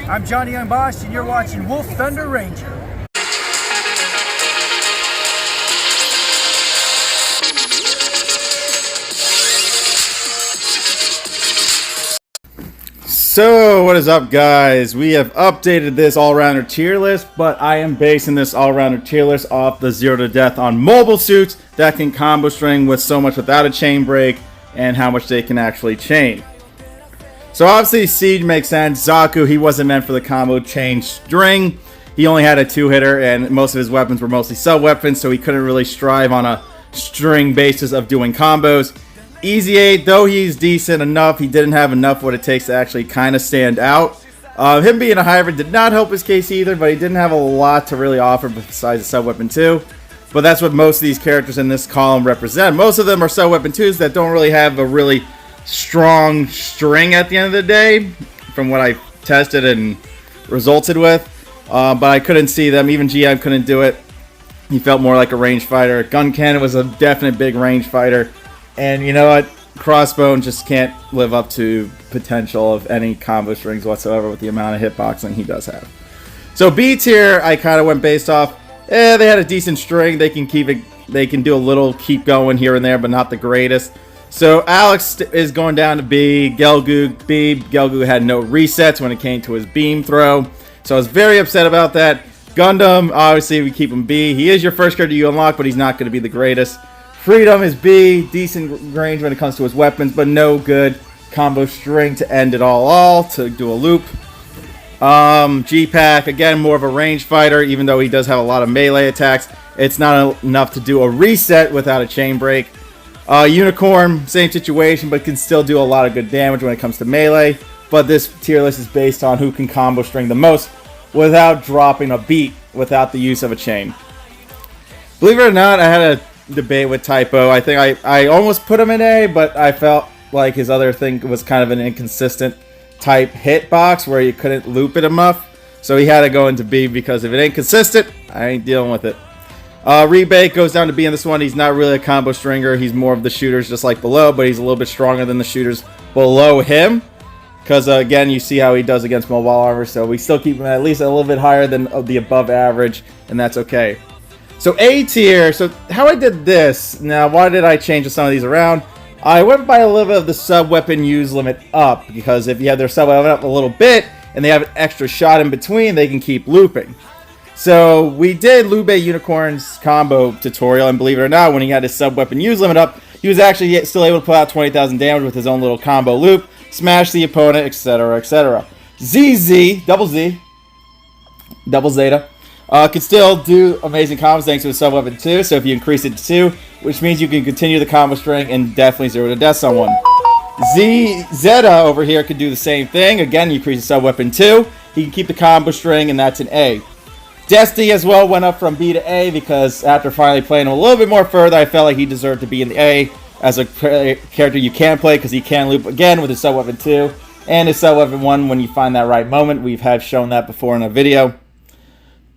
I'm Johnny Young Bosch, and you're watching Wolf Thunder Ranger. So, what is up, guys? We have updated this all-rounder tier list, but I am basing this all-rounder tier list off the 0 to death on mobile suits that can combo string with so much without a chain break and how much they can actually chain. So, obviously, Siege makes sense. Zaku, he wasn't meant for the combo chain string. He only had a 2-hitter, and most of his weapons were mostly sub-weapons, so he couldn't really strive on a string basis of doing combos. Easy 8, though he's decent enough, he didn't have enough what it takes to actually kind of stand out. Him being a hybrid did not help his case either, but he didn't have a lot to really offer besides a sub-weapon 2. But that's what most of these characters in this column represent. Most of them are sub-weapon 2s that don't really have a really strong string at the end of the day, from what I tested and resulted with. But I couldn't see them, even GM couldn't do it. He felt more like a range fighter. Gun Cannon was a definite big range fighter. And you know what? Crossbone just can't live up to potential of any combo strings whatsoever with the amount of hitboxing he does have. So B tier, I kind of went based off. They had a decent string. They can keep it. They can do a little keep going here and there, but not the greatest. So Alex is going down to B. Gelgoog B. Gelgoog had no resets when it came to his beam throw, so I was very upset about that. Gundam, obviously we keep him B. He is your first character you unlock, but he's not going to be the greatest. Freedom is B, decent range when it comes to his weapons, but no good combo string to end it all to do a loop. G-Pack, again, more of a range fighter, even though he does have a lot of melee attacks. It's not enough to do a reset without a chain break. Unicorn, same situation, but can still do a lot of good damage when it comes to melee. But this tier list is based on who can combo string the most without dropping a beat, without the use of a chain. Believe it or not, I had a debate with Typo. I think I almost put him in A, but I felt like his other thing was kind of an inconsistent type hitbox where you couldn't loop it enough. So he had to go into B because if it ain't consistent, I ain't dealing with it. Rebate goes down to B in this one. He's not really a combo stringer. He's more of the shooters just like below, but he's a little bit stronger than the shooters below him. Because again, you see how he does against mobile armor, so we still keep him at least a little bit higher than the above average, and that's okay. So A tier, so how I did this, now why did I change some of these around? I went by a little bit of the sub-weapon use limit up, because if you have their sub-weapon up a little bit, and they have an extra shot in between, they can keep looping. So we did Lube Unicorn's combo tutorial, and believe it or not, when he had his sub-weapon use limit up, he was actually still able to put out 20,000 damage with his own little combo loop, smash the opponent, etc., etc. Double Zeta, can still do amazing combos thanks to his sub-weapon 2, so if you increase it to 2, which means you can continue the combo string and definitely 0 to death someone. Zeta over here can do the same thing. Again, you increase the sub-weapon 2, he can keep the combo string, and that's an A. Destiny as well went up from B to A because after finally playing him a little bit more further, I felt like he deserved to be in the A as a character you can play because he can loop again with his sub-weapon 2 and his sub-weapon 1 when you find that right moment. We've had shown that before in a video.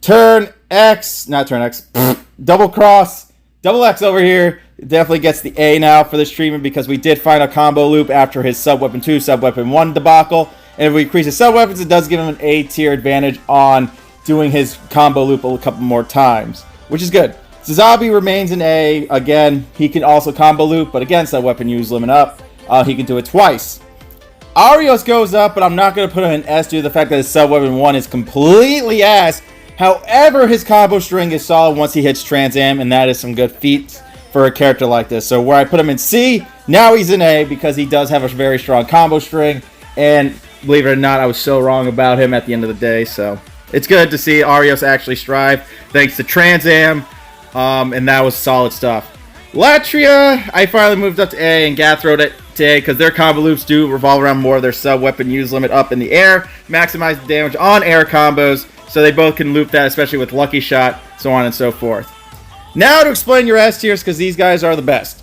Double X over here definitely gets the A now for this treatment because we did find a combo loop after his sub-weapon 2, sub-weapon 1 debacle. And if we increase his sub-weapons, it does give him an A tier advantage on doing his combo loop a couple more times, which is good. Suzabi remains an A. Again, he can also combo loop, but again, sub-weapon use limit up. He can do it twice. Arios goes up, but I'm not going to put him in S due to the fact that his sub-weapon 1 is completely ass. However, his combo string is solid once he hits Trans Am, and that is some good feats for a character like this. So where I put him in C, now he's in A because he does have a very strong combo string. And believe it or not, I was so wrong about him at the end of the day. So it's good to see Arios actually strive thanks to Trans Am, and that was solid stuff. Latria, I finally moved up to A, and Gathroed it to A because their combo loops do revolve around more of their sub-weapon use limit up in the air, maximize the damage on air combos. So they both can loop that, especially with Lucky Shot, so on and so forth. Now to explain your S tiers, because these guys are the best.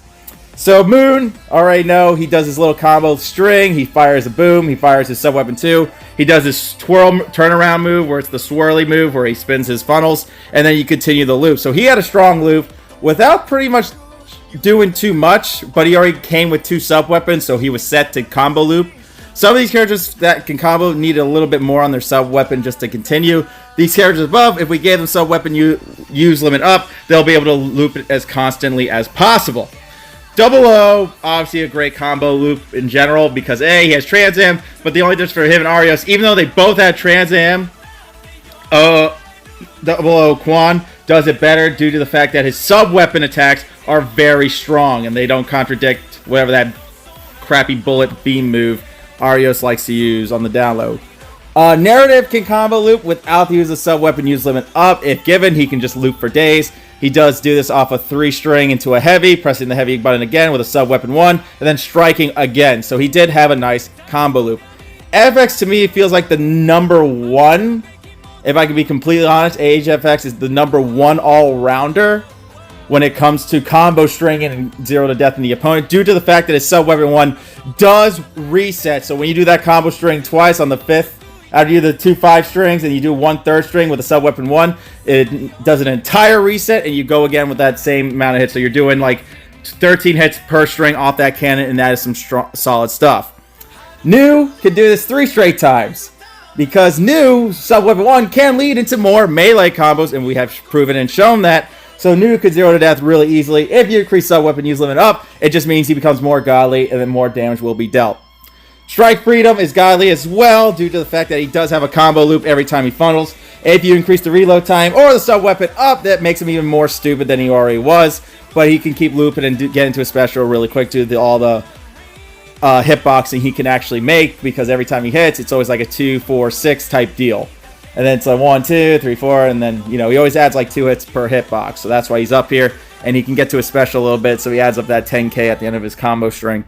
So Moon, already know, he does his little combo string, he fires a boom, he fires his sub-weapon 2, he does his twirl turnaround move, where it's the swirly move, where he spins his funnels, and then you continue the loop. So he had a strong loop, without pretty much doing too much, but he already came with 2 sub-weapons, so he was set to combo loop. Some of these characters that can combo need a little bit more on their sub-weapon just to continue. These characters above, if we gave them sub-weapon use limit up, they'll be able to loop it as constantly as possible. Double O, obviously a great combo loop in general because A, he has Trans Am, but the only difference for him and Arios, even though they both have Trans Am, Double O Quan does it better due to the fact that his sub-weapon attacks are very strong and they don't contradict whatever that crappy bullet beam move Arios likes to use on the download. Narrative can combo loop without the use of sub-weapon use limit up. If given, he can just loop for days. He does do this off a 3-string into a heavy, pressing the heavy button again with a sub-weapon 1, and then striking again. So he did have a nice combo loop. FX to me feels like the number 1. If I can be completely honest, AHFX is the number 1 all-rounder when it comes to combo stringing and 0 to death in the opponent, due to the fact that his sub-weapon 1 does reset. So when you do that combo string twice on the 5th, after you do the 2 5-strings and you do 1 3rd string with a sub-weapon 1, it does an entire reset and you go again with that same amount of hits. So you're doing like 13 hits per string off that cannon, and that is some strong, solid stuff. New can do this 3 straight times, because new sub-weapon 1 can lead into more melee combos, and we have proven and shown that. So New could 0 to death really easily. If you increase sub-weapon use limit up, it just means he becomes more godly, and then more damage will be dealt. Strike Freedom is godly as well, due to the fact that he does have a combo loop every time he funnels. If you increase the reload time or the sub-weapon up, that makes him even more stupid than he already was. But he can keep looping and get into a special really quick due to all the hitboxing he can actually make, because every time he hits, it's always like a 2, 4, 6 type deal. And then it's like 1, 2, 3, 4, and then, you know, he always adds like 2 hits per hitbox. So that's why he's up here, and he can get to a special a little bit, so he adds up that 10k at the end of his combo string.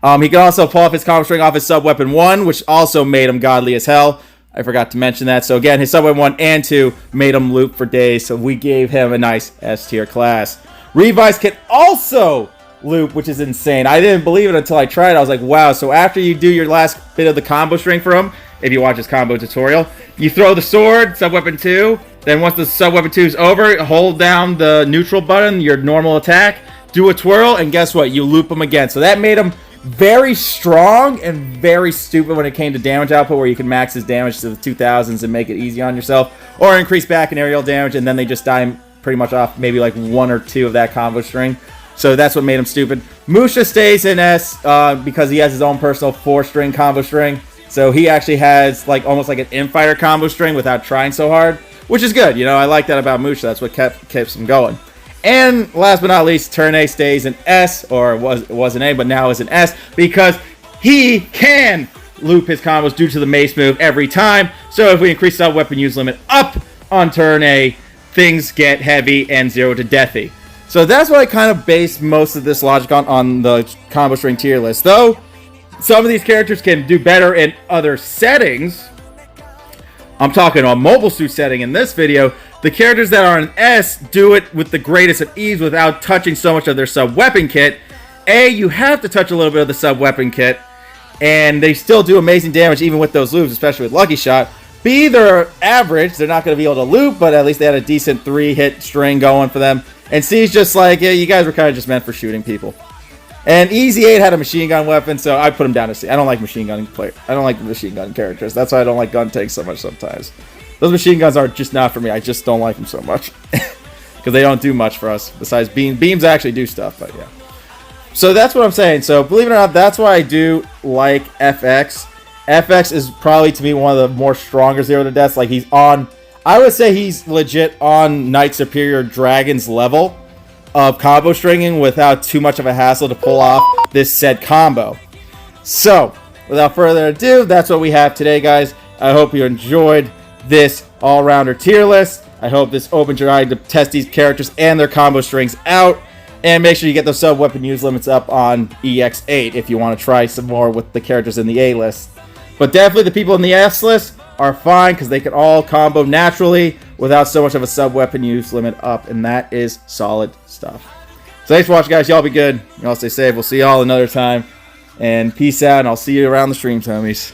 He can also pull off his combo string off his sub-weapon 1, which also made him godly as hell. I forgot to mention that. So again, his sub-weapon 1 and 2 made him loop for days, so we gave him a nice S-tier class. Revise can also loop, which is insane. I didn't believe it until I tried it. I was like, wow. So after you do your last bit of the combo string for him, if you watch his combo tutorial, you throw the sword, sub-weapon 2, then once the sub-weapon 2 is over, hold down the neutral button, your normal attack, do a twirl, and guess what? You loop him again. So that made him very strong and very stupid when it came to damage output, where you can max his damage to the 2000s and make it easy on yourself, or increase back and aerial damage, and then they just die pretty much off maybe like 1 or 2 of that combo string. So that's what made him stupid. Musha stays in S because he has his own personal 4-string combo string. So he actually has like almost like an infighter combo string without trying so hard, which is good. You know, I like that about Musha. That's what keeps him going. And last but not least, Turn A stays in S, or it was an A, but now is an S, because he can loop his combos due to the mace move every time. So if we increase the weapon use limit up on Turn A, things get heavy and 0 to deathy. So that's what I kind of base most of this logic on the combo string tier list. Though some of these characters can do better in other settings. I'm talking on mobile suit setting in this video. The characters that are in S do it with the greatest of ease without touching so much of their sub-weapon kit. A, you have to touch a little bit of the sub-weapon kit, and they still do amazing damage even with those loops, especially with Lucky Shot. B, they're average. They're not going to be able to loop, but at least they had a decent 3-hit string going for them. And C is just like, yeah, you guys were kind of just meant for shooting people. And Easy 8 had a machine gun weapon, so I put him down to C. I don't like machine gun characters. That's why I don't like gun tanks so much sometimes. Those machine guns are just not for me. I just don't like them so much. Because they don't do much for us. Besides beams actually do stuff, but yeah. So that's what I'm saying. So believe it or not, that's why I do like FX. FX is probably, to me, one of the more stronger 0 to deaths. Like, he's on... I would say he's legit on Knight Superior Dragon's level of combo stringing without too much of a hassle to pull off this said combo. So, without further ado, that's what we have today, guys. I hope you enjoyed this all-rounder tier list. I hope this opens your eye to test these characters and their combo strings out. And make sure you get those sub-weapon use limits up on EX8 if you want to try some more with the characters in the A list. But definitely the people in the S list are fine because they can all combo naturally without so much of a sub-weapon use limit up, and that is solid stuff. So thanks for watching, guys. Y'all be good. Y'all stay safe. We'll see y'all another time. And peace out, and I'll see you around the streams, homies.